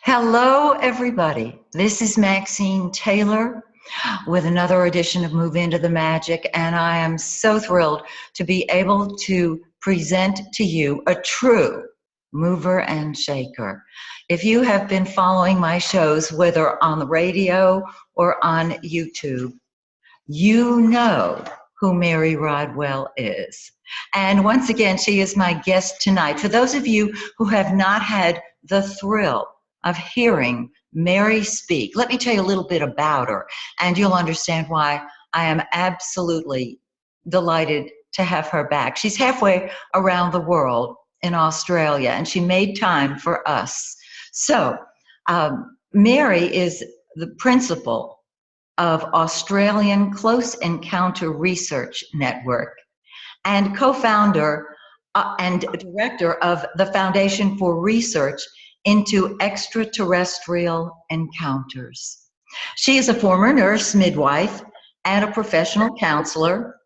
Hello, everybody. This is Maxine Taylor with another edition of Move Into the Magic, and I am so thrilled to be able to present to you a true mover and shaker. If you have been following my shows, whether on the radio or on YouTube, you know who Mary Rodwell is. And once again, she is my guest tonight. For those of you who have not had the thrill of hearing Mary speak, let me tell you a little bit about her, and you'll understand why I am absolutely delighted to have her back. She's halfway around the world in Australia, and she made time for us. So, Mary is the principal of Australian Close Encounter Research Network and co-founder and director of the Foundation for Research into Extraterrestrial Encounters. She is a former nurse midwife and a professional counselor,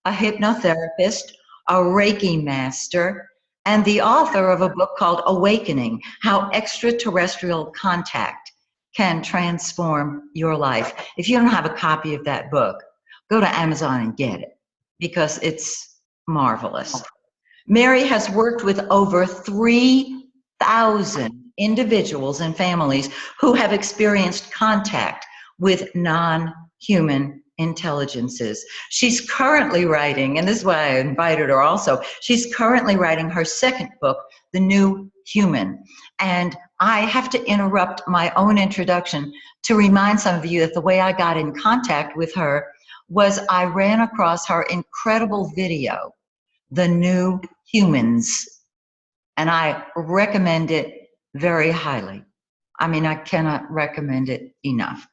a hypnotherapist, a Reiki master, and the author of a book called Awakening: How Extraterrestrial Contact Can Transform Your Life. If you don't have a copy of that book, go to Amazon and get it because it's marvelous. Mary has worked with over 3,000 individuals and families who have experienced contact with non-human intelligences. She's currently writing, and this is why I invited her also, she's currently writing her second book, The New Human. And I have to interrupt my own introduction to remind some of you that the way I got in contact with her was I ran across her incredible video, The New Humans, and I recommend it very highly. I mean, I cannot recommend it enough.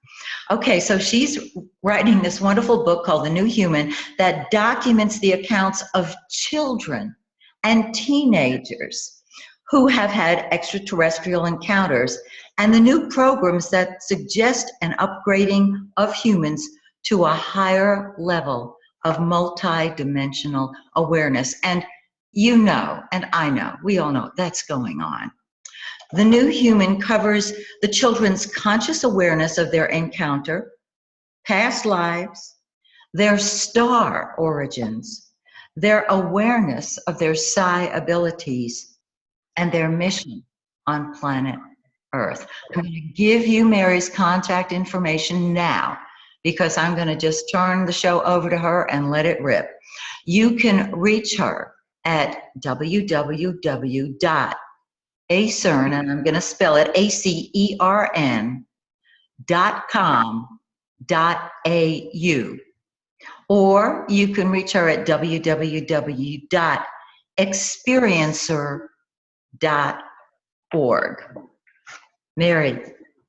Okay, so she's writing this wonderful book called The New Human that documents the accounts of children and teenagers who have had extraterrestrial encounters and the new programs that suggest an upgrading of humans to a higher level of multi-dimensional awareness. And you know, and I know, we all know that's going on. The New Human covers the children's conscious awareness of their encounter, past lives, their star origins, their awareness of their psi abilities, and their mission on planet Earth. I'm going to give you Mary's contact information now because I'm going to just turn the show over to her and let it rip. You can reach her at www.acern, and I'm going to spell it acern.com.au. Or you can reach her at www.experiencer.org. Mary,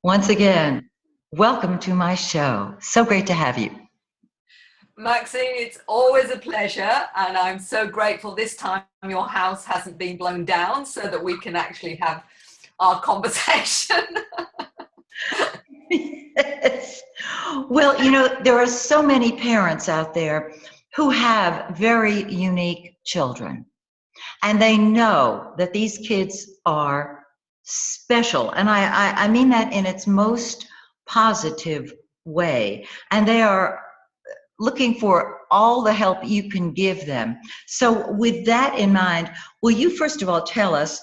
once again, welcome to my show. So great to have you. Maxine, it's always a pleasure, and I'm so grateful this time your house hasn't been blown down so that we can actually have our conversation. Yes. Well, you know, there are so many parents out there who have very unique children, and they know that these kids are special, and I mean that in its most positive way, and they are looking for all the help you can give them. So with that in mind, will you first of all tell us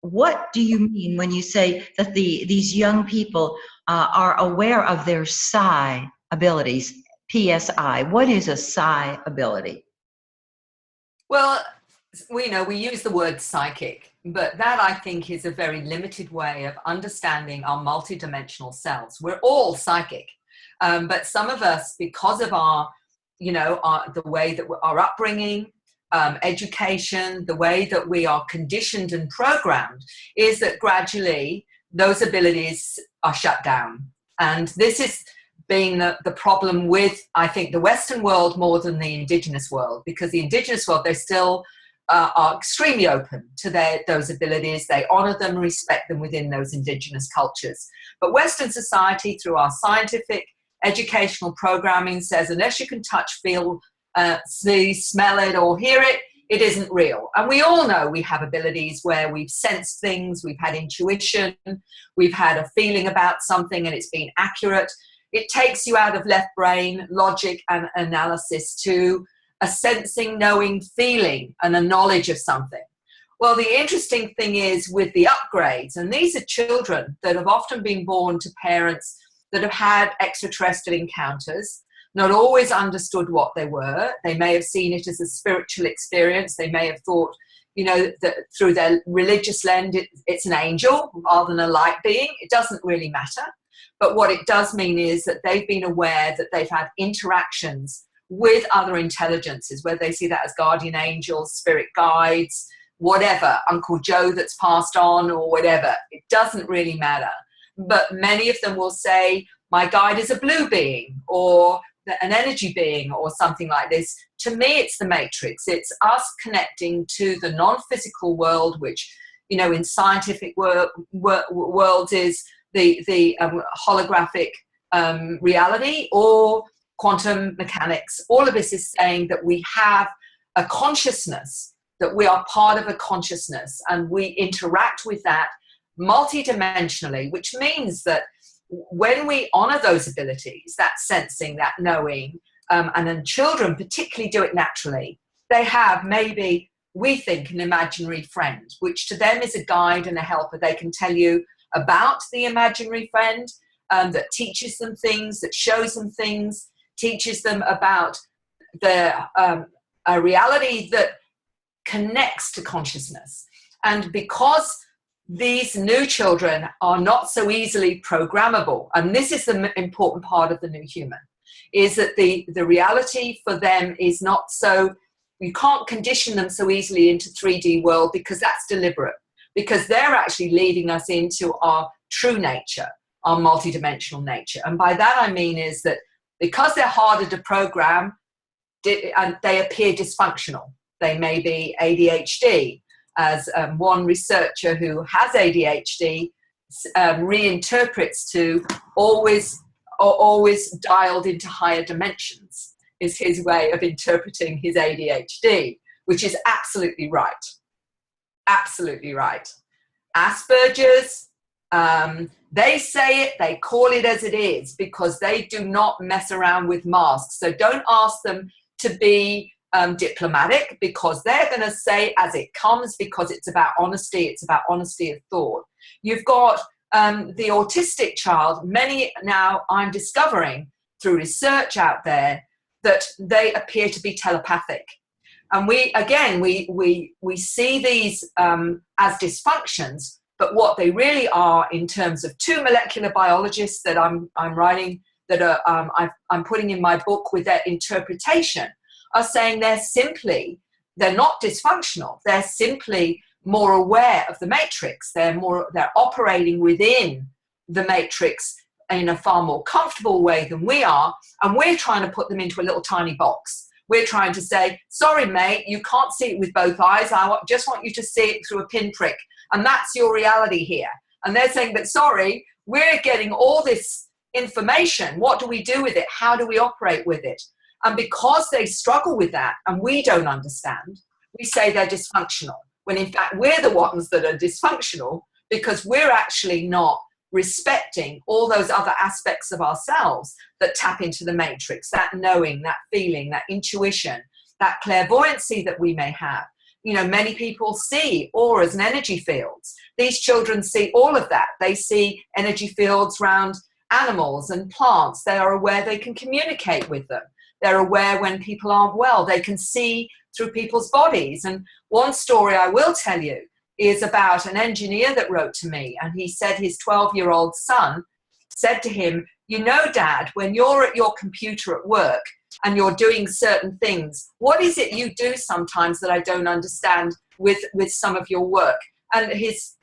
what do you mean when you say that these young people are aware of their psi abilities, PSI? What is a psi ability? Well, we know we use the word psychic, but that I think is a very limited way of understanding our multidimensional selves. We're all psychic. But some of us, because of our, the way that our upbringing, education, the way that we are conditioned and programmed, is that gradually those abilities are shut down. And this is being the problem with, I think, the Western world more than the indigenous world, because the indigenous world, they still are extremely open to those abilities. They honor them, respect them within those indigenous cultures. But Western society, through our scientific educational programming, says unless you can touch, feel, see, smell it, or hear it, it isn't real. And we all know we have abilities where we've sensed things, we've had intuition, we've had a feeling about something and it's been accurate. It takes you out of left brain logic and analysis to a sensing, knowing, feeling, and a knowledge of something. Well, the interesting thing is with the upgrades, and these are children that have often been born to parents that have had extraterrestrial encounters, not always understood what they were. They may have seen it as a spiritual experience. They may have thought, you know, that through their religious lens, it's an angel rather than a light being. It doesn't really matter. But what it does mean is that they've been aware that they've had interactions with other intelligences, whether they see that as guardian angels, spirit guides, whatever, Uncle Joe that's passed on or whatever. It doesn't really matter. But many of them will say, my guide is a blue being or an energy being or something like this. To me, it's the matrix. It's us connecting to the non-physical world, which, you know, in scientific worlds is the holographic reality or quantum mechanics. All of this is saying that we have a consciousness, that we are part of a consciousness, and we interact with that multidimensionally, which means that when we honor those abilities, that sensing, that knowing, and then children particularly do it naturally, they have maybe, we think, an imaginary friend, which to them is a guide and a helper. They can tell you about the imaginary friend that teaches them things, that shows them things, teaches them about a reality that connects to consciousness. And because these new children are not so easily programmable, and this is the important part of the new human, is that the reality for them is not so, you can't condition them so easily into 3D world, because that's deliberate, because they're actually leading us into our true nature, our multidimensional nature. And by that I mean is that because they're harder to program, and they appear dysfunctional. They may be ADHD, as one researcher who has ADHD reinterprets to always dialed into higher dimensions, is his way of interpreting his ADHD, which is absolutely right. Absolutely right. Asperger's, they say it, they call it as it is, because they do not mess around with masks. So don't ask them to be diplomatic, because they're going to say as it comes, because it's about honesty of thought. You've got the autistic child. Many now I'm discovering through research out there that they appear to be telepathic. And we see these as dysfunctions, but what they really are, in terms of two molecular biologists that I'm writing, that are I'm putting in my book with their interpretation, are saying they're not dysfunctional. They're simply more aware of the matrix. They're operating within the matrix in a far more comfortable way than we are. And we're trying to put them into a little tiny box. We're trying to say, sorry, mate, you can't see it with both eyes. I just want you to see it through a pinprick. And that's your reality here. And they're saying, but sorry, we're getting all this information. What do we do with it? How do we operate with it? And because they struggle with that and we don't understand, we say they're dysfunctional, when in fact we're the ones that are dysfunctional, because we're actually not respecting all those other aspects of ourselves that tap into the matrix, that knowing, that feeling, that intuition, that clairvoyancy that we may have. You know, many people see auras and energy fields. These children see all of that. They see energy fields around animals and plants. They are aware they can communicate with them. They're aware when people aren't well. They can see through people's bodies. And one story I will tell you is about an engineer that wrote to me, and he said his 12-year-old son said to him, you know, Dad, when you're at your computer at work and you're doing certain things, what is it you do sometimes that I don't understand with some of your work? And his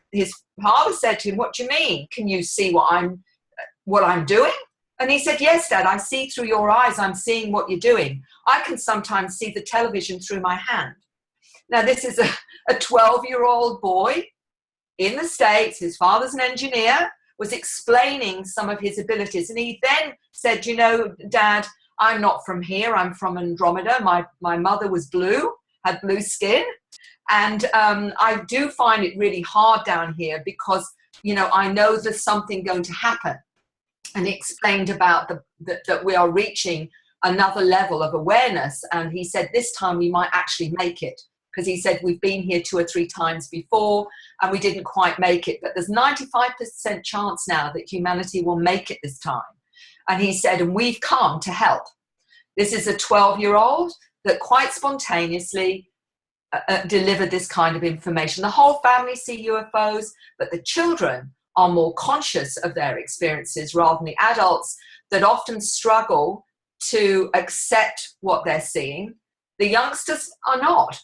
father said to him, what do you mean? Can you see what I'm doing? And he said, yes, Dad, I see through your eyes. I'm seeing what you're doing. I can sometimes see the television through my hand. Now, this is a 12-year-old boy in the States. His father's an engineer, was explaining some of his abilities. And he then said, you know, Dad, I'm not from here. I'm from Andromeda. My mother was blue had blue skin. And I do find it really hard down here because, you know, I know there's something going to happen. And he explained about that we are reaching another level of awareness. And he said, this time we might actually make it. Because he said, we've been here 2 or 3 times before and we didn't quite make it. But there's 95% chance now that humanity will make it this time. And he said, and we've come to help. This is a 12-year-old that quite spontaneously delivered this kind of information. The whole family see UFOs, but the children are more conscious of their experiences rather than the adults that often struggle to accept what they're seeing. The youngsters are not.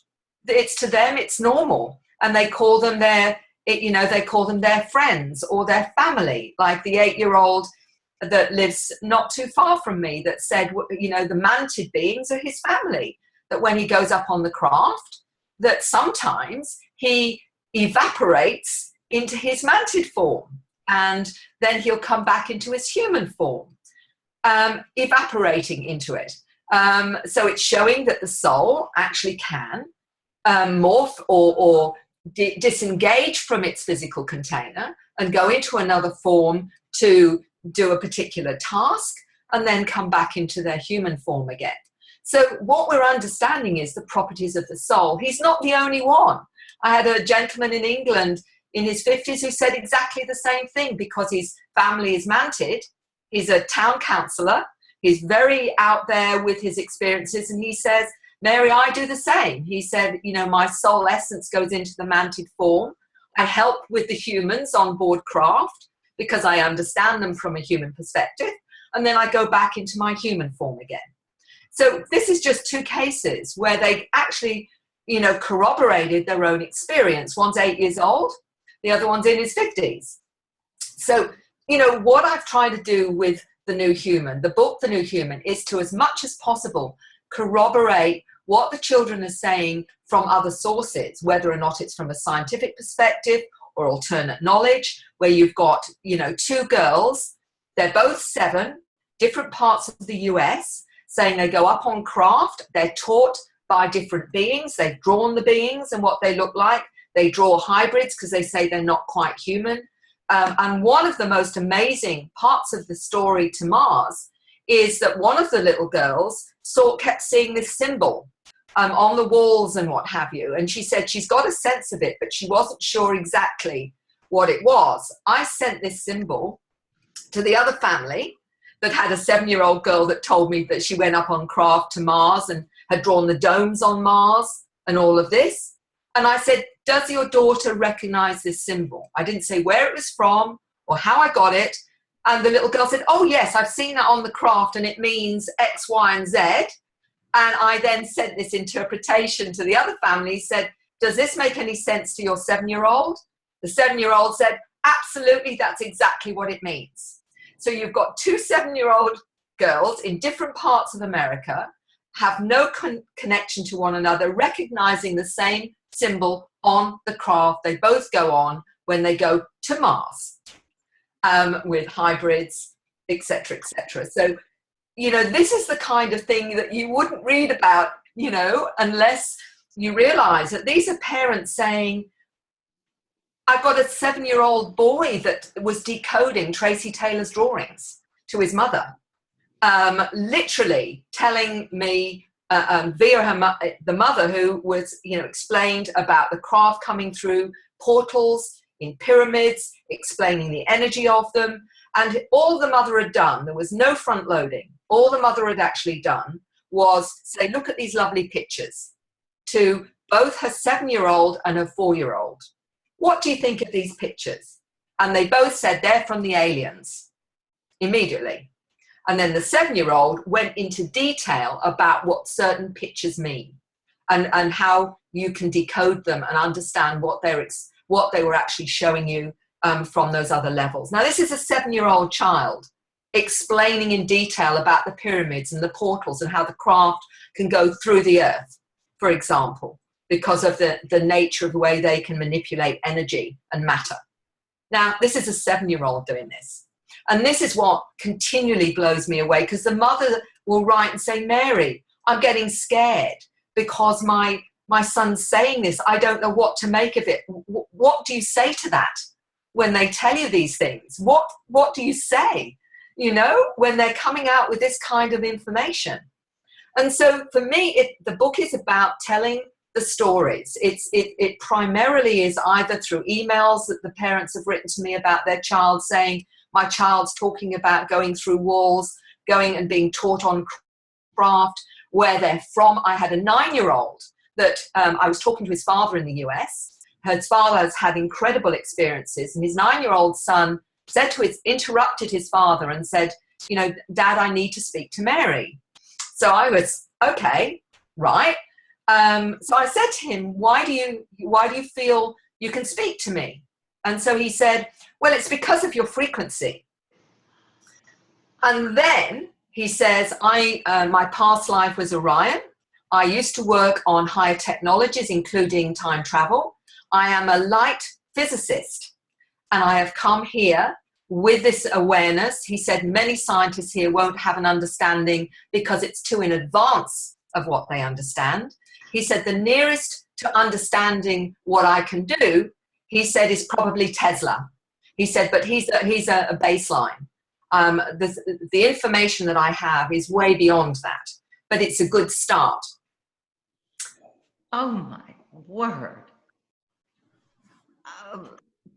It's to them, it's normal. And they call them they call them their friends or their family. Like the 8-year-old that lives not too far from me that said, you know, the mantid beings are his family. That when he goes up on the craft, that sometimes he evaporates into his mantid form and then he'll come back into his human form, evaporating into it. So it's showing that the soul actually can morph or disengage from its physical container and go into another form to do a particular task and then come back into their human form again. So what we're understanding is the properties of the soul. He's not the only one. I had a gentleman in England in his 50s who said exactly the same thing because his family is mantid. He's a town councillor. He's very out there with his experiences. And he says, Mary, I do the same. He said, you know, my soul essence goes into the mantid form. I help with the humans on board craft because I understand them from a human perspective. And then I go back into my human form again. So this is just 2 cases where they actually, you know, corroborated their own experience. One's 8 years old, the other one's in his 50s. So, you know, what I've tried to do with The New Human, the book The New Human, is to, as much as possible, corroborate what the children are saying from other sources, whether or not it's from a scientific perspective or alternate knowledge, where you've got, you know, 2 girls, they're both 7, different parts of the US, saying they go up on craft, they're taught by different beings, they've drawn the beings and what they look like, they draw hybrids because they say they're not quite human. And one of the most amazing parts of the story to Mars is that one of the little girls kept seeing this symbol on the walls and what have you. And she said she's got a sense of it, but she wasn't sure exactly what it was. I sent this symbol to the other family that had a 7-year-old girl that told me that she went up on craft to Mars and had drawn the domes on Mars and all of this. And I said, does your daughter recognize this symbol? I didn't say where it was from or how I got it. And the little girl said, oh, yes, I've seen that on the craft and it means X, Y, and Z. And I then sent this interpretation to the other family, said, does this make any sense to your 7-year-old? The 7-year-old said, absolutely, that's exactly what it means. So you've got 2 7-year-old girls in different parts of America, have no connection to one another, recognizing the same symbol on the craft they both go on when they go to Mars with hybrids, etc., etc. So, you know, this is the kind of thing that you wouldn't read about, you know, unless you realize that these are parents saying, I've got a 7-year-old boy that was decoding Tracy Taylor's drawings to his mother, literally telling me via the mother, who was, you know, explained about the craft coming through portals in pyramids, explaining the energy of them. And all the mother had done, there was no front loading. All the mother had actually done was say, look at these lovely pictures to both her 7-year-old and her 4-year-old. What do you think of these pictures? And they both said they're from the aliens immediately. And then the 7-year-old went into detail about what certain pictures mean and how you can decode them and understand what they were actually showing you from those other levels. Now, this is a 7-year-old child explaining in detail about the pyramids and the portals and how the craft can go through the earth, for example, because of the nature of the way they can manipulate energy and matter. Now, this is a 7-year-old doing this. And this is what continually blows me away, because the mother will write and say, Mary, I'm getting scared because my my son's saying this. I don't know what to make of it. What do you say to that when they tell you these things? What do you say, when they're coming out with this kind of information? And so for me, the book is about telling the stories. It primarily is either through emails that the parents have written to me about their child, saying, my child's talking about going through walls, going and being taught on craft, where they're from. I had a 9-year-old that I was talking to his father in the US. His father has had incredible experiences, and his 9-year-old son interrupted his father and said, Dad, I need to speak to Mary. So I was, okay, right. So I said to him, why do you feel you can speak to me? And so he said, well, it's because of your frequency. And then he says, my past life was Orion. I used to work on higher technologies, including time travel. I am a light physicist, and I have come here with this awareness. He said many scientists here won't have an understanding because it's too in advance of what they understand. He said the nearest to understanding what I can do, he said, is probably Tesla. He said, but he's a baseline. The information that I have is way beyond that, but it's a good start. Oh my word.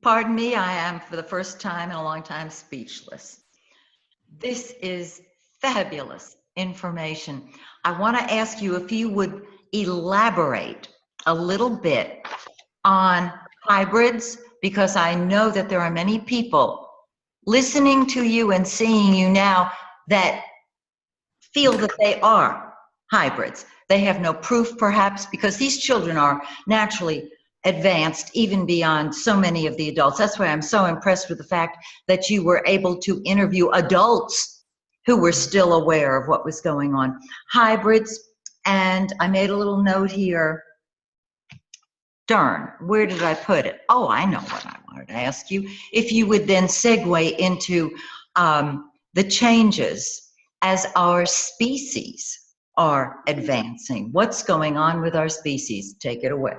Pardon me, I am for the first time in a long time speechless. This is fabulous information. I want to ask you if you would elaborate a little bit on hybrids, because I know that there are many people listening to you and seeing you now that feel that they are hybrids. They have no proof, perhaps, because these children are naturally advanced even beyond so many of the adults. That's why I'm so impressed with the fact that you were able to interview adults who were still aware of what was going on. Hybrids, and I made a little note here. Darn, where did I put it? Oh, I know what I wanted to ask you. If you would then segue into the changes as our species are advancing. What's going on with our species? Take it away.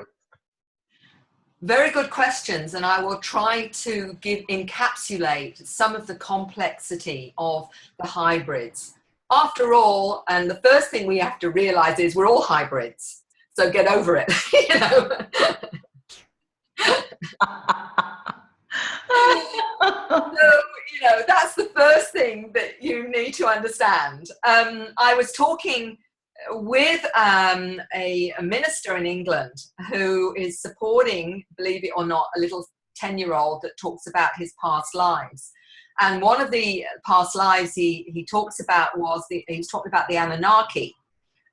Very good questions, and I will try to encapsulate some of the complexity of the hybrids. After all, and the first thing we have to realize is we're all hybrids, so get over it. So, that's the first thing that you need to understand. I was talking with a minister in England who is supporting, believe it or not, a little 10-year-old that talks about his past lives. And one of the past lives he talks about he was talking about the Anunnaki.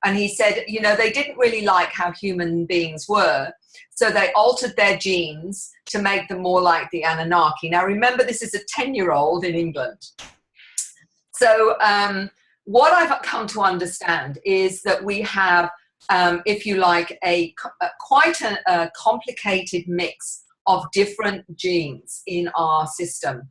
And he said, they didn't really like how human beings were, so they altered their genes to make them more like the Anunnaki. Now, remember, this is a 10-year-old in England. So what I've come to understand is that we have, if you like, quite a complicated mix of different genes in our system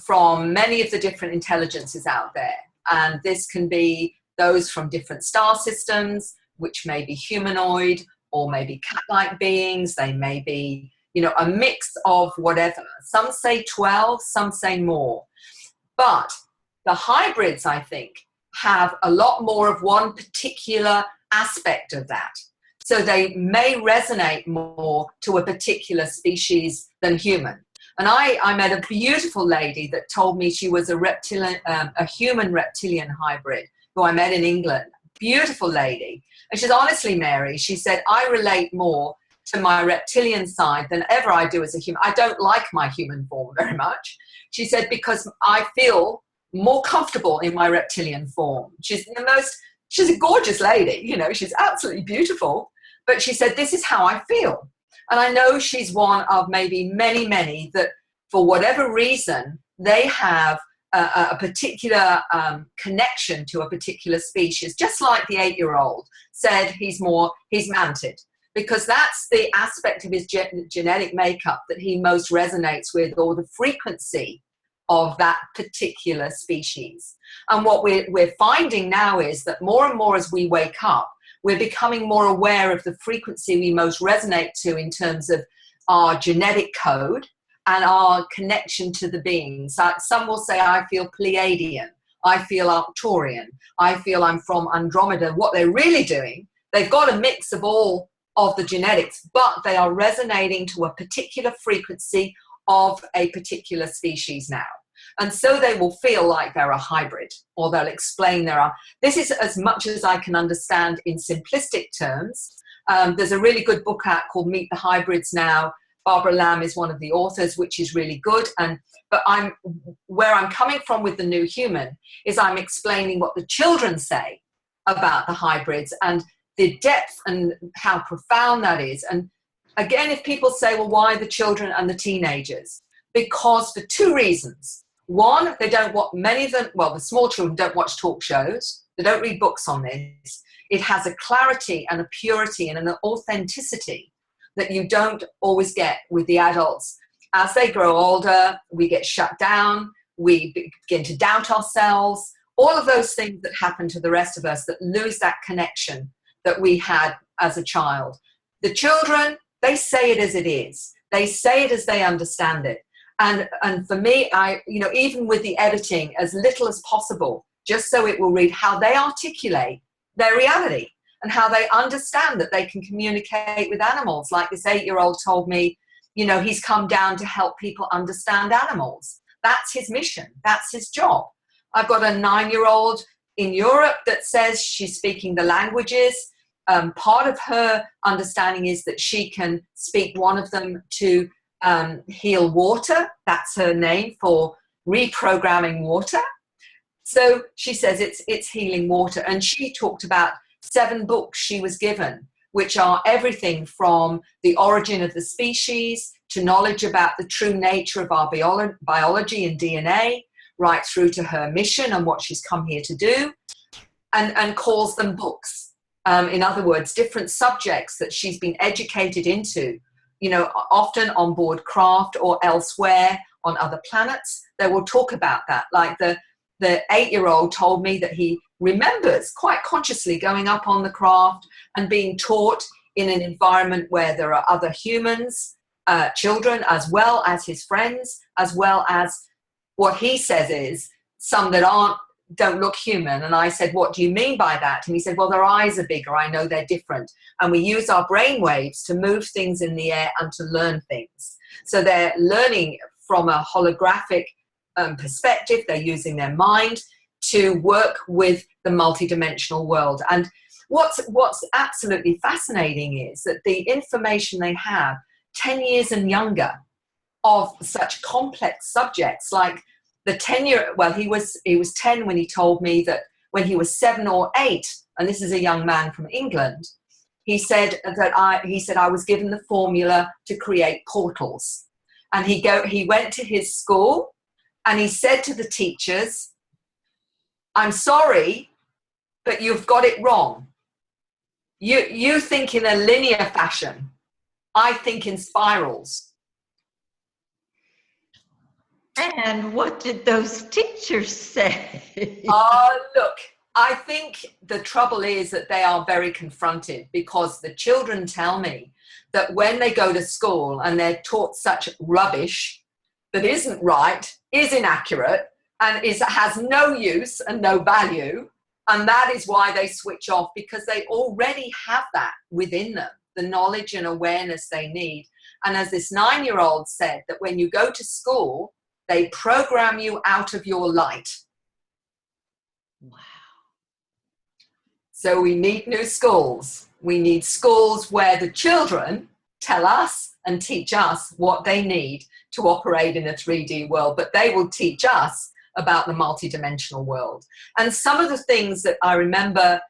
from many of the different intelligences out there. And this can be those from different star systems, which may be humanoid or maybe cat-like beings. They may be, a mix of whatever. Some say 12, some say more. But the hybrids, I think, have a lot more of one particular aspect of that. So they may resonate more to a particular species than human. And I met a beautiful lady that told me she was a human reptilian hybrid who I met in England. Beautiful lady. And she said, honestly, Mary, she said, I relate more to my reptilian side than ever I do as a human. I don't like my human form very much. She said, because I feel more comfortable in my reptilian form. She's a gorgeous lady, she's absolutely beautiful. But she said, this is how I feel. And I know she's one of maybe many, many that for whatever reason, they have a particular connection to a particular species, just like the 8-year-old said he's manted, because that's the aspect of his genetic makeup that he most resonates with, or the frequency of that particular species. And what we're finding now is that more and more as we wake up, we're becoming more aware of the frequency we most resonate to in terms of our genetic code and our connection to the beings. Some will say, I feel Pleiadian, I feel Arcturian, I feel I'm from Andromeda. What they're really doing, they've got a mix of all of the genetics, but they are resonating to a particular frequency of a particular species now. And so they will feel like they're a hybrid, or they'll explain this is as much as I can understand in simplistic terms. There's a really good book out called Meet the Hybrids now. Barbara Lamb is one of the authors, which is really good. But where I'm coming from with the new human is I'm explaining what the children say about the hybrids and the depth and how profound that is. And again, if people say, well, why the children and the teenagers? Because for two reasons. One, they don't watch, many of them, well, the small children don't watch talk shows. They don't read books on this. It has a clarity and a purity and an authenticity that you don't always get with the adults. As they grow older, we get shut down. We begin to doubt ourselves. All of those things that happen to the rest of us that lose that connection that we had as a child. The children, they say it as it is. They say it as they understand it. And for me, even with the editing, as little as possible, just so it will read how they articulate their reality and how they understand that they can communicate with animals. Like this 8-year-old told me, he's come down to help people understand animals. That's his mission. That's his job. I've got a 9-year-old in Europe that says she's speaking the languages. Part of her understanding is that she can speak one of them to heal water. That's her name for reprogramming water. So she says it's healing water. And she talked about 7 books she was given, which are everything from the origin of the species to knowledge about the true nature of our biology and DNA, right through to her mission and what she's come here to do, and calls them books. In other words, different subjects that she's been educated into, often on board craft or elsewhere on other planets. They will talk about that. Like the 8-year-old told me that he remembers quite consciously going up on the craft and being taught in an environment where there are other humans, children, as well as his friends, as well as what he says is some that don't look human. And I said, what do you mean by that? And he said, well, their eyes are bigger. I know they're different. And we use our brain waves to move things in the air and to learn things. So they're learning from a holographic perspective. They're using their mind to work with the multidimensional world. And what's absolutely fascinating is that the information they have 10 years and younger of such complex subjects, like the 10-year, well, he was 10 when he told me that when he was 7 or 8, and this is a young man from England, he said I was given the formula to create portals. And he went to his school and he said to the teachers, I'm sorry, but you've got it wrong. You think in a linear fashion. I think in spirals. And what did those teachers say? Look, I think the trouble is that they are very confronted, because the children tell me that when they go to school and they're taught such rubbish that isn't right, is inaccurate, and has no use and no value, and that is why they switch off, because they already have that within them, the knowledge and awareness they need. And as this 9-year-old said, that when you go to school, they program you out of your light. Wow. So we need new schools. We need schools where the children tell us and teach us what they need to operate in a 3D world, but they will teach us about the multidimensional world. And some of the things that I remember,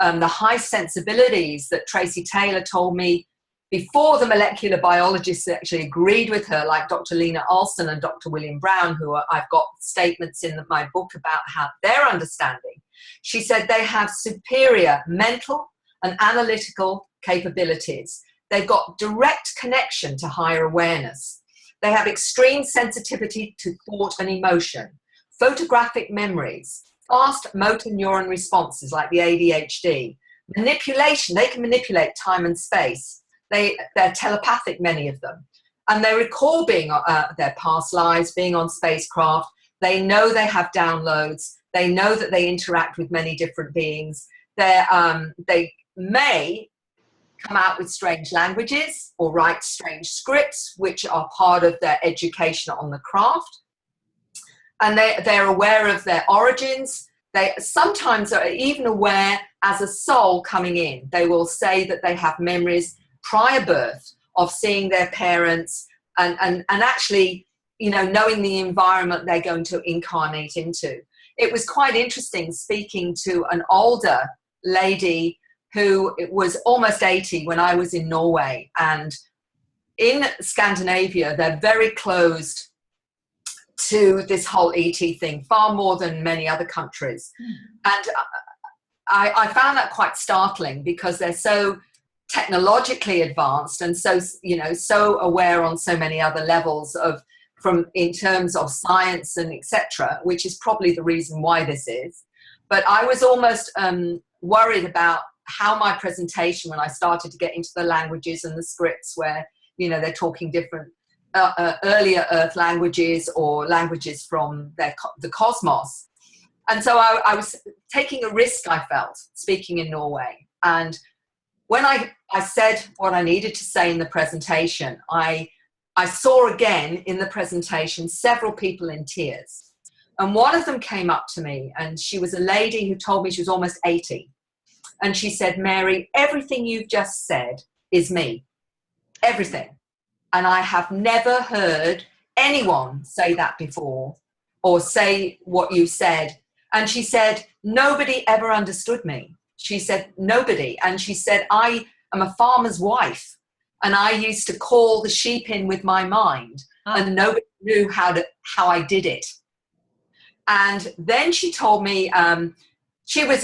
the high sensibilities that Tracy Taylor told me before the molecular biologists actually agreed with her, like Dr. Lena Alston and Dr. William Brown, who I've got statements in my book about how their understanding. She said they have superior mental and analytical capabilities. They've got direct connection to higher awareness. They have extreme sensitivity to thought and emotion, photographic memories, fast motor neuron responses like the ADHD, Manipulation, they can manipulate time and space. They're telepathic, many of them. And they recall being their past lives, being on spacecraft. They know they have downloads. They know that they interact with many different beings. They may come out with strange languages or write strange scripts, which are part of their education on the craft. And they're aware of their origins. They sometimes are even aware as a soul coming in. They will say that they have memories prior birth of seeing their parents and actually, you know, knowing the environment they're going to incarnate into. It was quite interesting speaking to an older lady who was almost 80 when I was in Norway. And in Scandinavia, they're very closed to this whole ET thing, far more than many other countries. And I found that quite startling because they're so technologically advanced and so, you know, so aware on so many other levels in terms of science and etc., which is probably the reason why this is. But I was almost worried about how my presentation, when I started to get into the languages and the scripts where, you know, they're talking different earlier Earth languages or languages from the cosmos. And so I was taking a risk, I felt, speaking in Norway. And when I said what I needed to say in the presentation, I saw again in the presentation several people in tears. And one of them came up to me, and she was a lady who told me she was almost 80. And she said, "Mary, everything you've just said is me. Everything. And I have never heard anyone say that before or say what you said." And she said, "Nobody ever understood me." She said, "Nobody." And she said, "I am a farmer's wife, and I used to call the sheep in with my mind, and nobody knew how I did it." And then she told me she was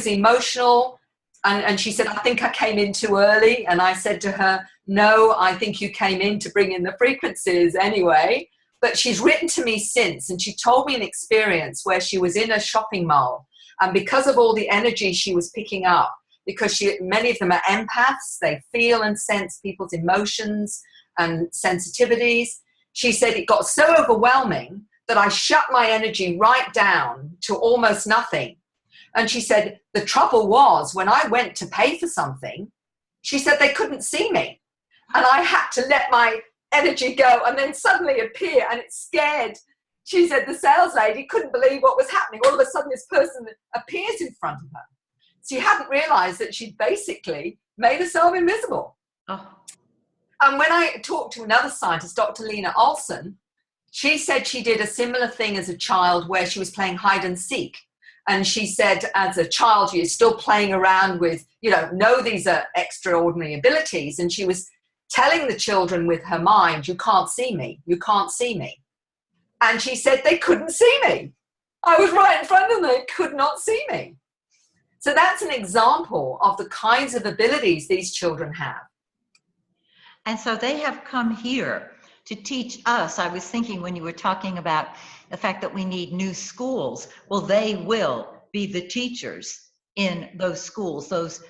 emotional, and she said, "I think I came in too early." And I said to her, "No, I think you came in to bring in the frequencies anyway." But she's written to me since, and she told me an experience where she was in a shopping mall, and because of all the energy she was picking up, because many of them are empaths, they feel and sense people's emotions and sensitivities. She said it got so overwhelming that I shut my energy right down to almost nothing. And she said, the trouble was when I went to pay for something, she said they couldn't see me. And I had to let my energy go and then suddenly appear, and it scared. She said the sales lady couldn't believe what was happening. All of a sudden this person appears in front of her. She hadn't realized that she'd basically made herself invisible. Oh. And when I talked to another scientist, Dr. Lena Olson, she said she did a similar thing as a child where she was playing hide and seek. And she said, as a child, you're still playing around with, know these are extraordinary abilities. And she was telling the children with her mind, you can't see me, you can't see me. And she said they couldn't see me. I was right in front of them, they could not see me. So that's an example of the kinds of abilities these children have. And so they have come here to teach us. I was thinking when you were talking about the fact that we need new schools, well, they will be the teachers in those schools, those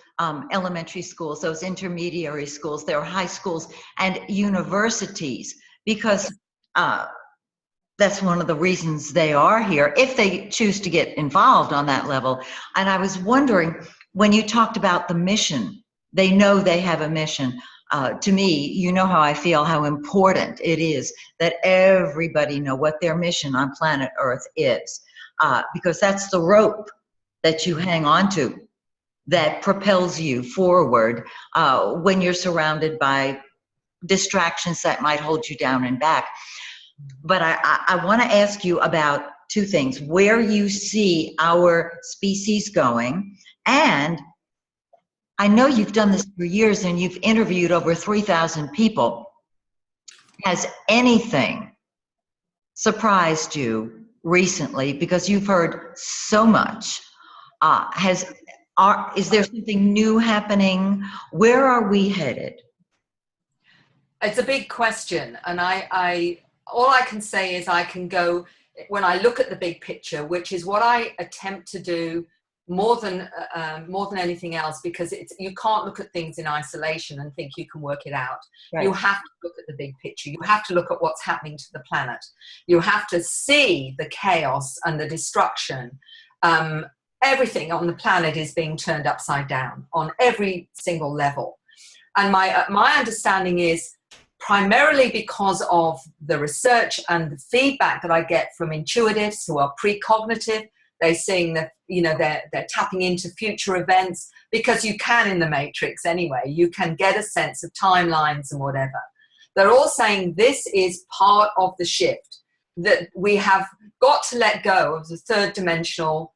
elementary schools, those intermediary schools, their high schools and universities, because that's one of the reasons they are here, if they choose to get involved on that level. And I was wondering, when you talked about the mission, they know they have a mission. To me, you know how I feel, how important it is that everybody know what their mission on planet Earth is, because that's the rope that you hang on to that propels you forward when you're surrounded by distractions that might hold you down and back. But I want to ask you about two things: where you see our species going, and I know you've done this for years and you've interviewed over 3,000 people. Has anything surprised you recently, because you've heard so much? Is there something new happening? Where are we headed? It's a big question, and all I can say is I can go, when I look at the big picture, which is what I attempt to do more than anything else, because you can't look at things in isolation and think you can work it out. Right. You have to look at the big picture. You have to look at what's happening to the planet. You have to see the chaos and the destruction. Everything on the planet is being turned upside down on every single level. And my understanding is, primarily because of the research and the feedback that I get from intuitives who are precognitive, they're seeing that, they're tapping into future events, because you can in the Matrix anyway. You can get a sense of timelines and whatever. They're all saying this is part of the shift, that we have got to let go of the third dimensional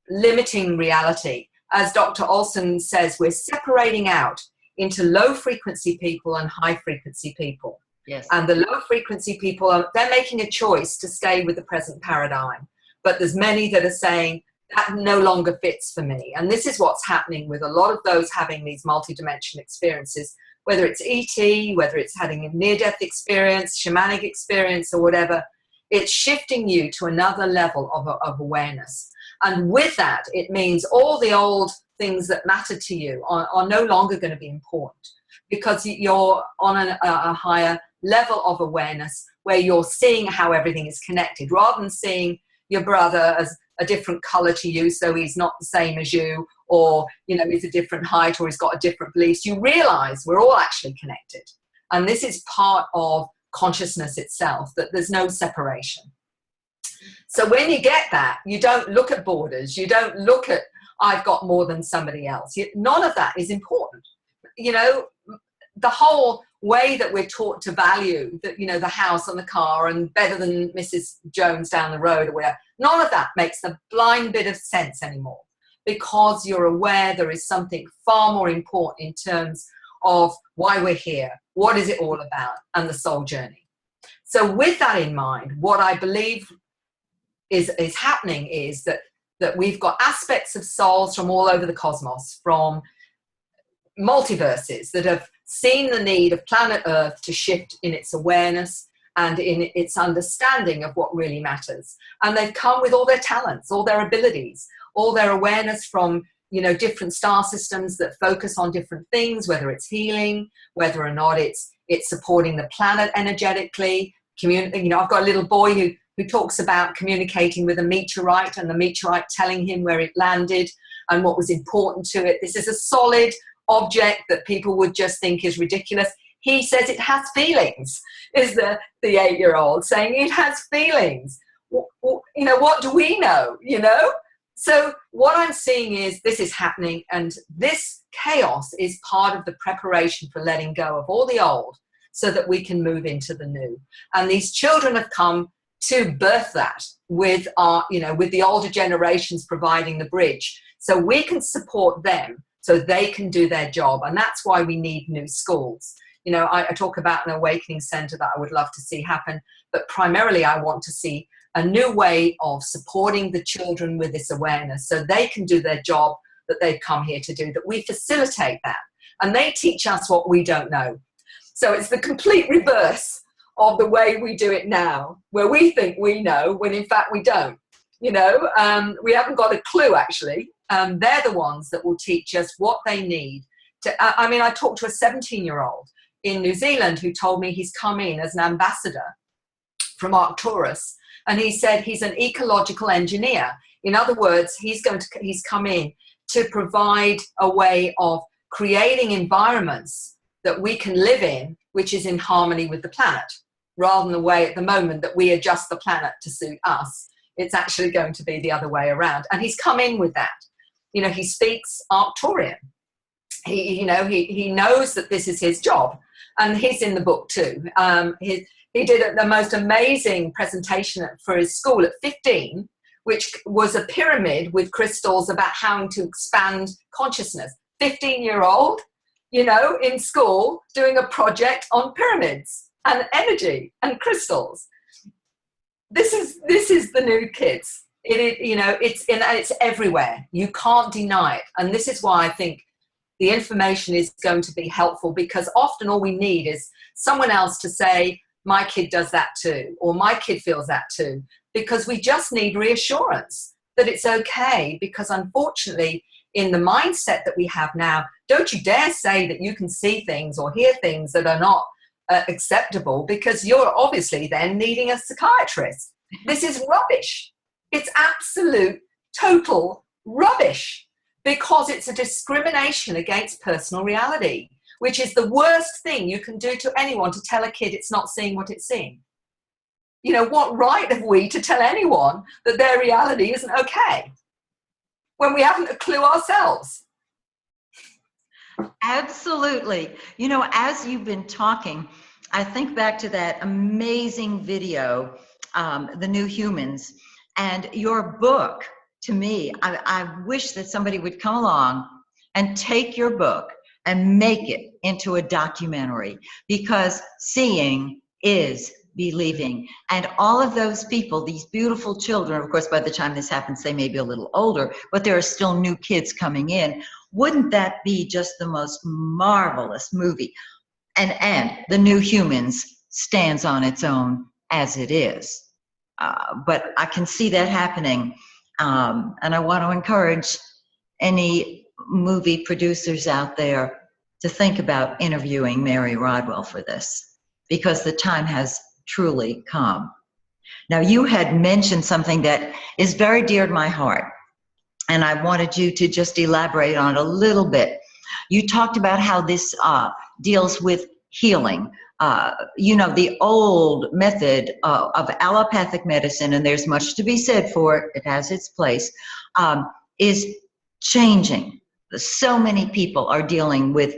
limiting reality. As Dr. Olson says, we're separating out into low frequency people and high frequency people. Yes. And the low frequency people, they're making a choice to stay with the present paradigm. But there's many that are saying that no longer fits for me. And this is what's happening with a lot of those having these multidimensional experiences, whether it's ET, whether it's having a near-death experience, shamanic experience, or whatever. It's shifting you to another level of awareness. And with that, it means all the old things that matter to you are no longer going to be important, because you're on a higher level of awareness where you're seeing how everything is connected, rather than seeing your brother as a different color to you, so he's not the same as you, or he's a different height, or he's got a different beliefs. You realize we're all actually connected, and this is part of consciousness itself, that there's no separation. So when you get that, you don't look at borders, you don't look at I've got more than somebody else. None of that is important. The whole way that we're taught to value that, the house and the car and better than Mrs. Jones down the road or whatever, none of that makes a blind bit of sense anymore, because you're aware there is something far more important in terms of why we're here, what is it all about, and the soul journey. So with that in mind, what I believe is happening is that we've got aspects of souls from all over the cosmos, from multiverses, that have seen the need of planet Earth to shift in its awareness and in its understanding of what really matters. And they've come with all their talents, all their abilities, all their awareness from, different star systems that focus on different things, whether it's healing, whether or not it's supporting the planet energetically. I've got a little boy who talks about communicating with a meteorite, and the meteorite telling him where it landed and what was important to it. This is a solid object that people would just think is ridiculous. He says it has feelings, is the 8-year-old saying it has feelings. What do we know, So what I'm seeing is this is happening, and this chaos is part of the preparation for letting go of all the old so that we can move into the new. And these children have come to birth that with with the older generations providing the bridge, so we can support them so they can do their job. And that's why we need new schools. I talk about an awakening center that I would love to see happen, but primarily I want to see a new way of supporting the children with this awareness so they can do their job that they've come here to do, that we facilitate that, and they teach us what we don't know. So it's the complete reverse of the way we do it now, where we think we know when in fact we don't. We haven't got a clue, actually. They're the ones that will teach us what they need to. I talked to a 17-year-old in New Zealand who told me he's come in as an ambassador from Arcturus, and he said he's an ecological engineer. In other words, he's come in to provide a way of creating environments that we can live in, which is in harmony with the planet, rather than the way at the moment that we adjust the planet to suit us. It's actually going to be the other way around. And he's come in with that. He speaks Arcturian. He knows that this is his job, and he's in the book too. He did the most amazing presentation for his school at 15, which was a pyramid with crystals about how to expand consciousness. 15-year-old, in school doing a project on pyramids and energy and crystals. This is the new kids. It's everywhere. You can't deny it. And this is why I think the information is going to be helpful, because often all we need is someone else to say, my kid does that too, or my kid feels that too, because we just need reassurance that it's okay, because unfortunately, in the mindset that we have now, don't you dare say that you can see things or hear things that are not acceptable, because you're obviously then needing a psychiatrist. This is rubbish. It's absolute, total rubbish, because it's a discrimination against personal reality, which is the worst thing you can do to anyone, to tell a kid it's not seeing what it's seeing. You know, what right have we to tell anyone that their reality isn't okay when we haven't a clue ourselves? Absolutely. You know, as you've been talking, I think back to that amazing video, The New Humans, and your book. To me, I wish that somebody would come along and take your book and make it into a documentary, because seeing is believing. And all of those people, these beautiful children, of course, by the time this happens, they may be a little older, but there are still new kids coming in. Wouldn't that be just the most marvelous movie? And The New Humans stands on its own as it is. But I can see that happening. And I want to encourage any movie producers out there to think about interviewing Mary Rodwell for this, because the time has truly come. Now, you had mentioned something that is very dear to my heart, and I wanted you to just elaborate on it a little bit. You talked about how this deals with healing. You know, the old method of allopathic medicine, and there's much to be said for it, it has its place, is changing. So many people are dealing with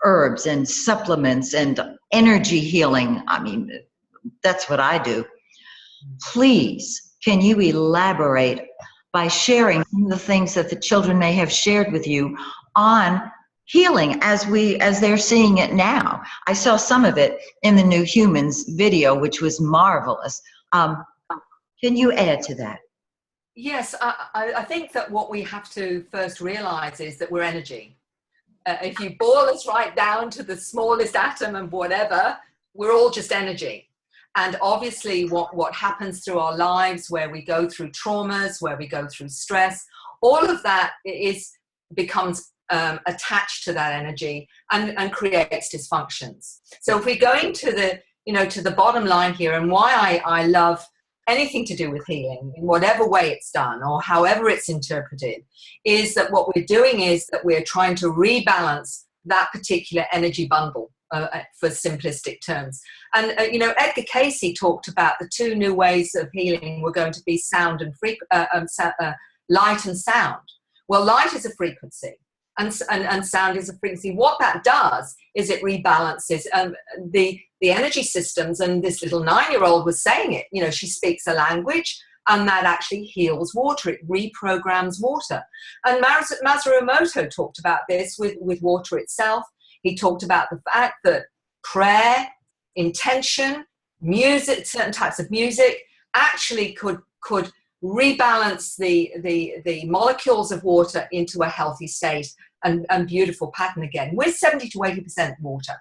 herbs and supplements and energy healing. I mean, that's what I do. Please, can you elaborate by sharing some of the things that the children may have shared with you on healing as they're seeing it now? I saw some of it in the New Humans video, which was marvelous. Can you add to that? Yes, I think that what we have to first realize is that we're energy. If you boil us right down to the smallest atom and whatever, we're all just energy. And obviously what happens through our lives, where we go through traumas, where we go through stress, all of that becomes attached to that energy and creates dysfunctions. So if we're going to the bottom line here, and why I love anything to do with healing, in whatever way it's done or however it's interpreted, is that what we're doing is that we're trying to rebalance that particular energy bundle, for simplistic terms. And Edgar Cayce talked about the two new ways of healing were going to be sound and light and sound. Well, light is a frequency, and sound is a frequency. What that does is it rebalances the energy systems. And this little 9-year-old was saying it. You know, she speaks a language, and that actually heals water. It reprograms water. And Masaru Emoto talked about this with water itself. He talked about the fact that prayer, intention, music, certain types of music, actually could rebalance the molecules of water into a healthy state and beautiful pattern again. We're 70 to 80% water.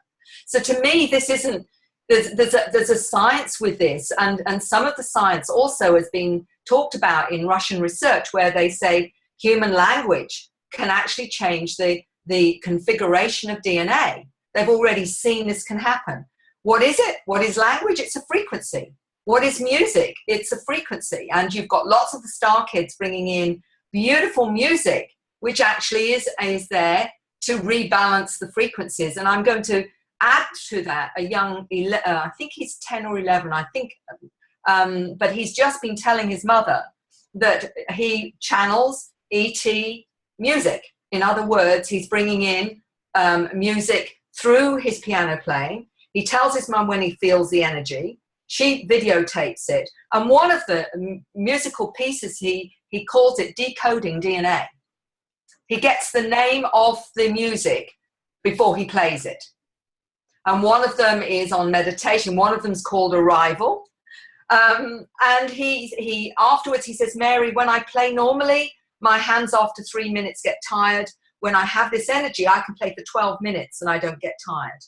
So to me, this isn't, there's a science with this, and some of the science also has been talked about in Russian research, where they say human language can actually change the configuration of DNA. They've already seen this can happen. What is it? What is language? It's a frequency. What is music? It's a frequency. And you've got lots of the Star Kids bringing in beautiful music, which actually is there to rebalance the frequencies. And I'm going to add to that a young, I think he's 10 or 11, I think, but he's just been telling his mother that he channels ET music. In other words, he's bringing in music through his piano playing. He tells his mum when he feels the energy. She videotapes it. And one of the musical pieces, he calls it Decoding DNA. He gets the name of the music before he plays it. And one of them is on meditation. One of them's called Arrival. And he afterwards, he says, Mary, when I play normally, my hands after 3 minutes get tired. When I have this energy, I can play for 12 minutes and I don't get tired.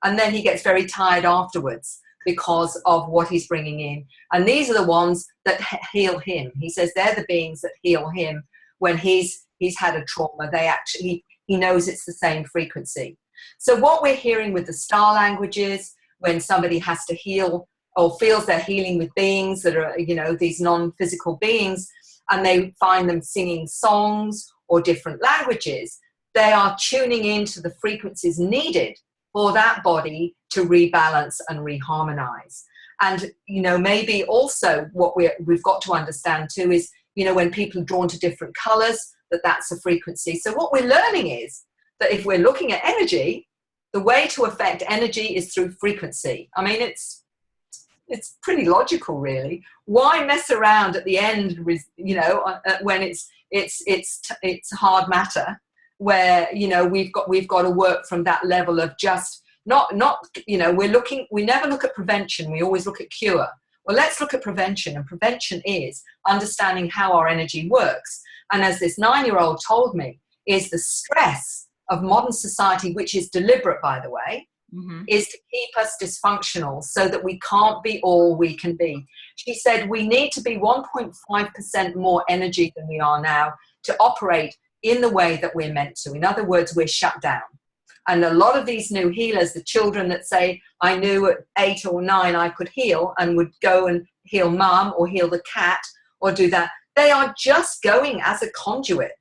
And then he gets very tired afterwards. because of what he's bringing in. And these are the ones that heal him. He says they're the beings that heal him when he's had a trauma. He knows it's the same frequency. So what we're hearing with the star languages, when somebody has to heal or feels they're healing with beings that are, these non-physical beings, and they find them singing songs or different languages, they are tuning into the frequencies needed for that body to rebalance and reharmonize. And, maybe also what we've got to understand too is, when people are drawn to different colors, that's a frequency. So what we're learning is that if we're looking at energy, the way to affect energy is through frequency. I mean, it's pretty logical, really. Why mess around at the end with, when it's hard matter, where we've got to work from that level of just not we never look at prevention, we always look at cure. Well, let's look at prevention, and prevention is understanding how our energy works. And as this 9-year-old told me, is the stress of modern society, which is deliberate, by the way, is to keep us dysfunctional so that we can't be all we can be. She said we need to be 1.5% more energy than we are now to operate in the way that we're meant to. In other words, we're shut down. And a lot of these new healers, the children that say, I knew at 8 or 9 I could heal, and would go and heal mum or heal the cat or do that, they are just going as a conduit,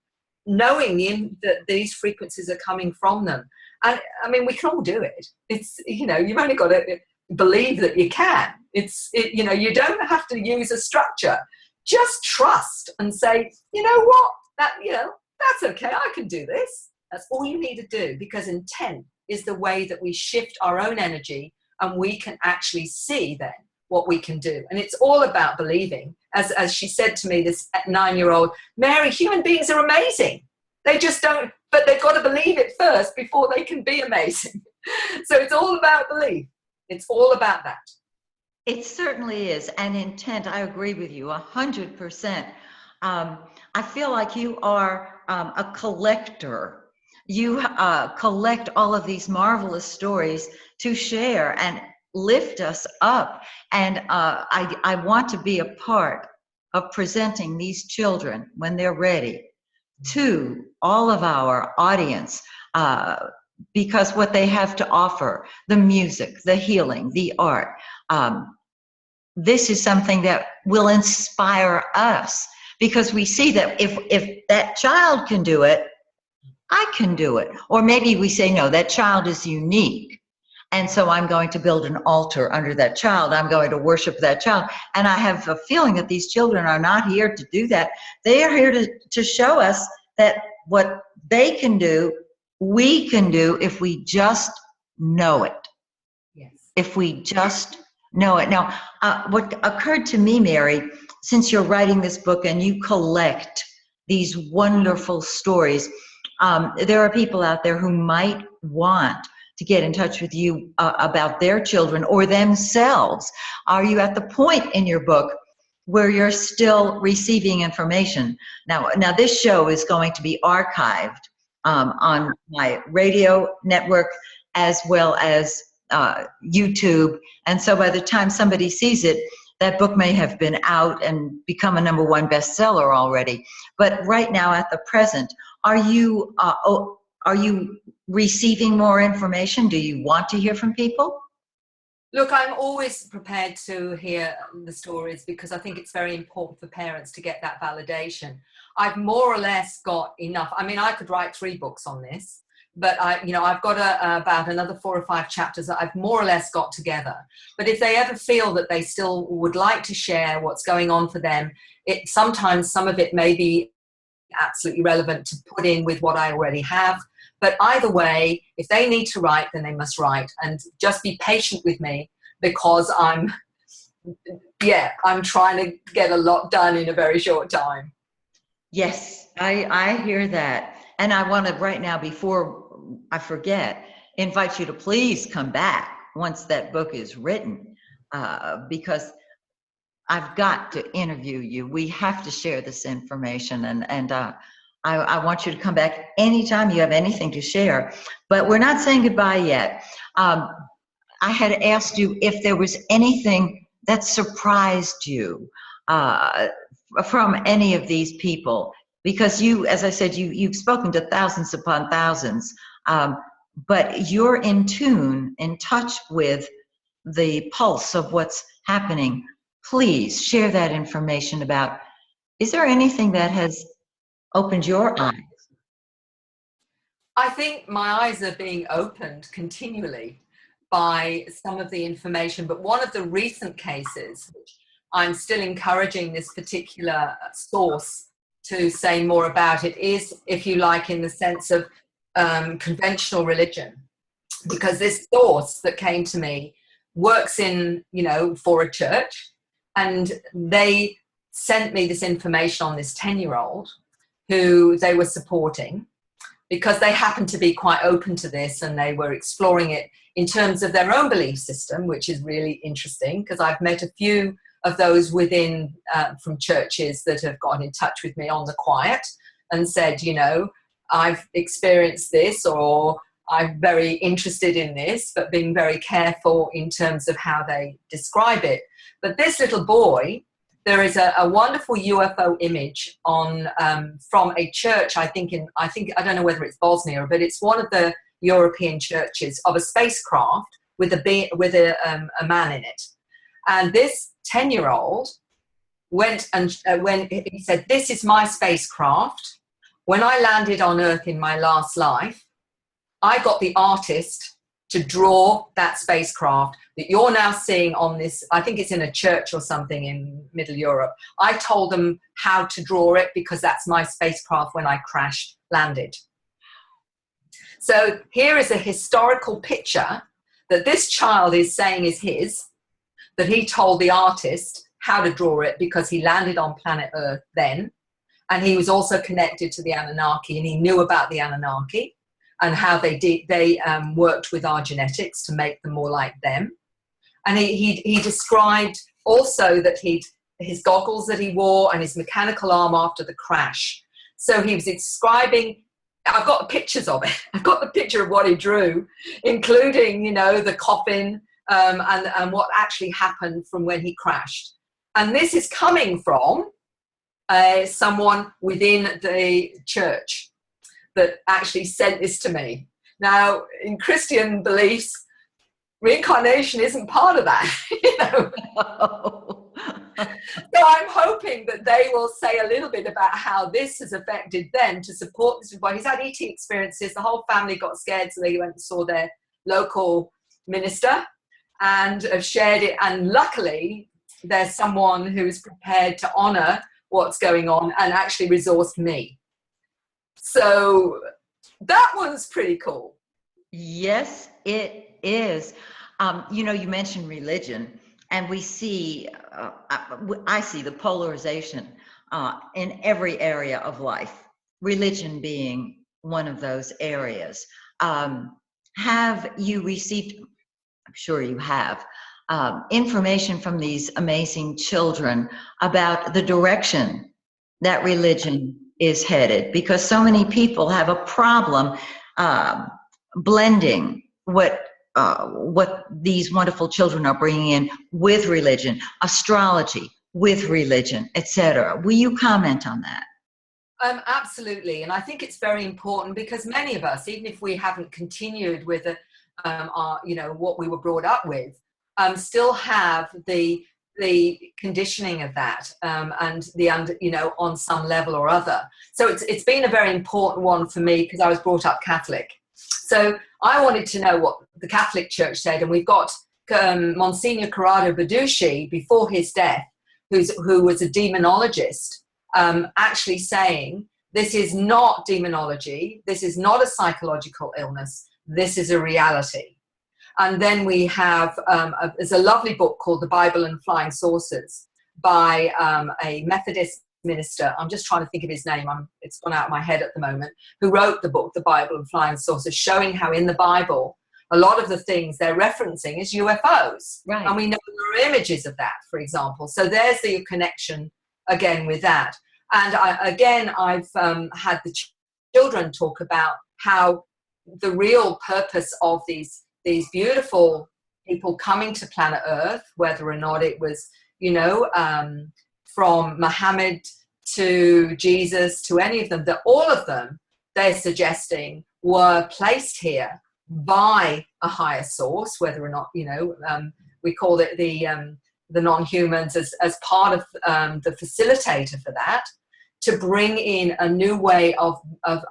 knowing that these frequencies are coming from them. And I mean, we can all do it. It's, you've only got to believe that you can. You don't have to use a structure. Just trust and say, you know what, that's okay. I can do this. That's all you need to do, because intent is the way that we shift our own energy, and we can actually see then what we can do. And it's all about believing. As she said to me, this 9-year-old, Mary, human beings are amazing. They just don't, but they've got to believe it first before they can be amazing. So it's all about belief. It's all about that. It certainly is. And intent, I agree with you 100%. I feel like you are a collector. You collect all of these marvelous stories to share and lift us up. And I want to be a part of presenting these children when they're ready to all of our audience, because what they have to offer, the music, the healing, the art, this is something that will inspire us, because we see that if that child can do it, I can do it. Or maybe we say, no, that child is unique, and so I'm going to build an altar under that child. I'm going to worship that child. And I have a feeling that these children are not here to do that. They are here to show us that what they can do, we can do if we just know it. Yes. If we just know it. Now, what occurred to me, Mary, since you're writing this book and you collect these wonderful stories, there are people out there who might want to get in touch with you about their children or themselves. Are you at the point in your book where you're still receiving information? Now this show is going to be archived on my radio network as well as YouTube. And so by the time somebody sees it, that book may have been out and become a #1 bestseller already. But right now, at the present, are you receiving more information? Do you want to hear from people? Look, I'm always prepared to hear the stories, because I think it's very important for parents to get that validation. I've more or less got enough. I mean, I could write 3 books on this, but I've got about another 4 or 5 chapters that I've more or less got together. But if they ever feel that they still would like to share what's going on for them, sometimes some of it may be absolutely relevant to put in with what I already have. But either way, if they need to write, then they must write, and just be patient with me, because I'm trying to get a lot done in a very short time. Yes, I hear that. And I want to right now, before I forget, invite you to please come back once that book is written, because I've got to interview you. We have to share this information, and I want you to come back anytime you have anything to share. But we're not saying goodbye yet. I I had asked you if there was anything that surprised you from any of these people, because you, as I said, you've spoken to thousands upon thousands, but you're in tune, in touch with the pulse of what's happening. Please share that information about, is there anything that has opened your eyes? I think my eyes are being opened continually by some of the information, but one of the recent cases, which I'm still encouraging this particular source to say more about it, is, if you like, in the sense of conventional religion, because this source that came to me works in, for a church, and they sent me this information on this 10-year-old who they were supporting, because they happened to be quite open to this, and they were exploring it in terms of their own belief system, which is really interesting, because I've met a few of those within from churches that have gotten in touch with me on the quiet and said, I've experienced this, or I'm very interested in this, but being very careful in terms of how they describe it. But this little boy, there is a wonderful UFO image on from a church, I don't know whether it's Bosnia, but it's one of the European churches, of a spacecraft with a man in it. And this 10-year-old went and when he said, "This is my spacecraft. When I landed on Earth in my last life, I got the artist to draw that spacecraft that you're now seeing on this," I think it's in a church or something in Middle Europe. "I told them how to draw it because that's my spacecraft when I crashed, landed." So here is a historical picture that this child is saying is his, that he told the artist how to draw it because he landed on planet Earth then, and he was also connected to the Anunnaki, and he knew about the Anunnaki and how they worked with our genetics to make them more like them. And he described also that his goggles that he wore and his mechanical arm after the crash. So he was describing, I've got pictures of it. I've got the picture of what he drew, including, the coffin and what actually happened from when he crashed. And this is coming from someone within the church that actually sent this to me. Now, in Christian beliefs, reincarnation isn't part of that, So I'm hoping that they will say a little bit about how this has affected them to support this. Well, he's had ET experiences. The whole family got scared, so they went and saw their local minister and have shared it. And luckily, there's someone who is prepared to honor what's going on and actually resourced me. So that one's pretty cool. Yes, it is. You mentioned religion, and we see, I see the polarization in every area of life, religion being one of those areas. Have you received, I'm sure you have, information from these amazing children about the direction that religion is headed? Because so many people have a problem blending what these wonderful children are bringing in with religion, astrology with religion, etc. Will you comment on that? Absolutely, and I think it's very important, because many of us, even if we haven't continued with what we were brought up with, still have the conditioning of that, and on some level or other. So it's been a very important one for me, because I was brought up Catholic. So I wanted to know what the Catholic Church said, and we've got Monsignor Corrado Baducci, before his death, who was a demonologist, actually saying, this is not demonology, this is not a psychological illness, this is a reality. And then we have, there's a lovely book called The Bible and Flying Saucers by a Methodist minister. I'm just trying to think of his name. It's gone out of my head at the moment, who wrote the book, The Bible and Flying Saucers, showing how in the Bible, a lot of the things they're referencing is UFOs. Right. And we know there are images of that, for example. So there's the connection again with that. And I've had the children talk about how the real purpose of these beautiful people coming to planet Earth, whether or not it was, from Muhammad to Jesus to any of them, that all of them, they're suggesting, were placed here by a higher source, whether or not, we call it the non-humans as part of the facilitator for that, to bring in a new way of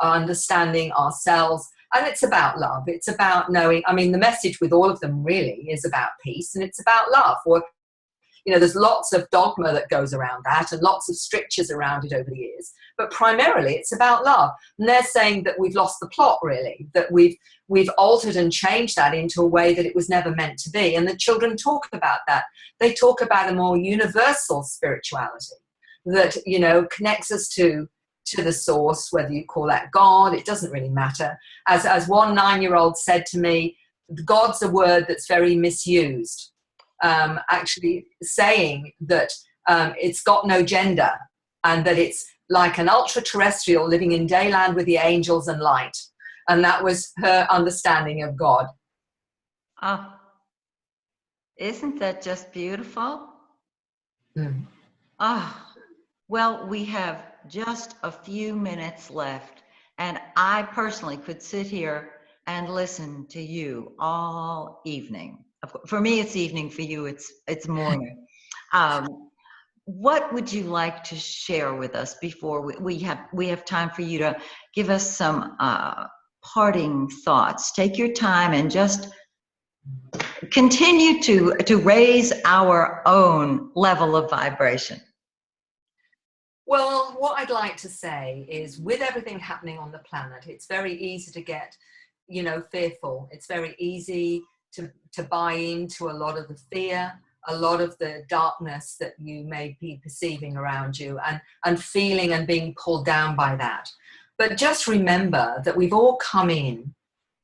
understanding ourselves. And it's about love. It's about knowing, the message with all of them really is about peace, and it's about love. There's lots of dogma that goes around that and lots of strictures around it over the years. But primarily it's about love. And they're saying that we've lost the plot, really, that we've altered and changed that into a way that it was never meant to be. And the children talk about that. They talk about a more universal spirituality that, connects us to the source, whether you call that God, it doesn't really matter. As one 9-year-old said to me, God's a word that's very misused. Actually saying that it's got no gender and that it's like an ultra-terrestrial living in dayland with the angels and light. And that was her understanding of God. Oh, isn't that just beautiful? Mm. Oh, well, we have just a few minutes left, and I personally could sit here and listen to you all evening. For me, it's evening. For you, it's morning. What would you like to share with us before we have time for you to give us some parting thoughts? Take your time and just continue to raise our own level of vibration. Well, what I'd like to say is, with everything happening on the planet, it's very easy to get, fearful. It's very easy to buy into a lot of the fear, a lot of the darkness that you may be perceiving around you, and feeling and being pulled down by that. But just remember that we've all come in,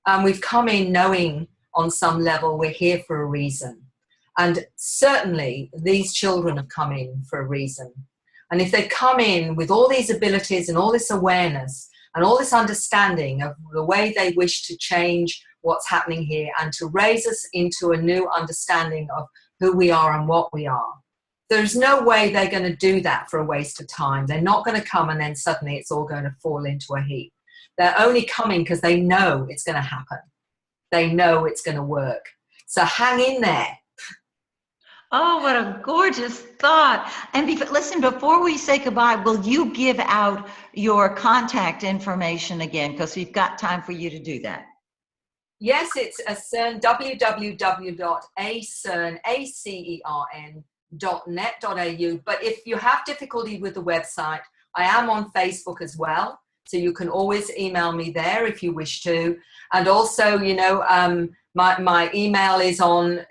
and we've come in knowing on some level we're here for a reason. And certainly these children have come in for a reason. And if they come in with all these abilities and all this awareness and all this understanding of the way they wish to change what's happening here and to raise us into a new understanding of who we are and what we are, there's no way they're going to do that for a waste of time. They're not going to come and then suddenly it's all going to fall into a heap. They're only coming because they know it's going to happen. They know it's going to work. So hang in there. Oh, what a gorgeous thought. And listen, before we say goodbye, will you give out your contact information again? Because we've got time for you to do that. Yes, it's CERN, www.acern.net.au. But if you have difficulty with the website, I am on Facebook as well. So you can always email me there if you wish to. And also, my email is on,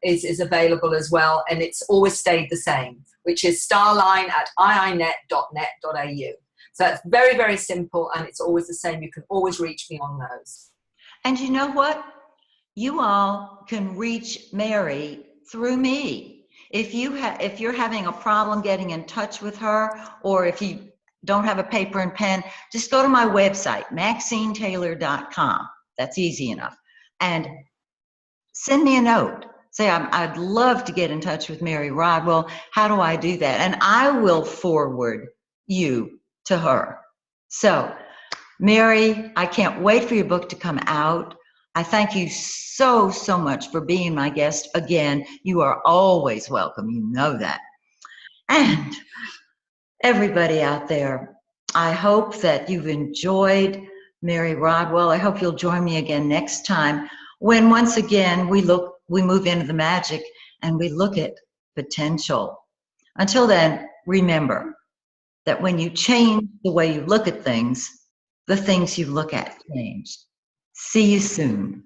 is available as well. And it's always stayed the same, which is starline@iinet.net.au. So it's very, very simple. And it's always the same. You can always reach me on those. And you know what? You all can reach Mary through me. If you're having a problem getting in touch with her, or if you don't have a paper and pen, just go to my website, MaxineTaylor.com. That's easy enough. And send me a note. Say, I'd love to get in touch with Mary Rodwell. How do I do that? And I will forward you to her. So, Mary, I can't wait for your book to come out. I thank you so, so much for being my guest again. You are always welcome. You know that. And everybody out there, I hope that you've enjoyed Mary Rodwell. I hope you'll join me again next time when once again we move into the magic and we look at potential. Until then, remember that when you change the way you look at things, the things you look at change. See you soon.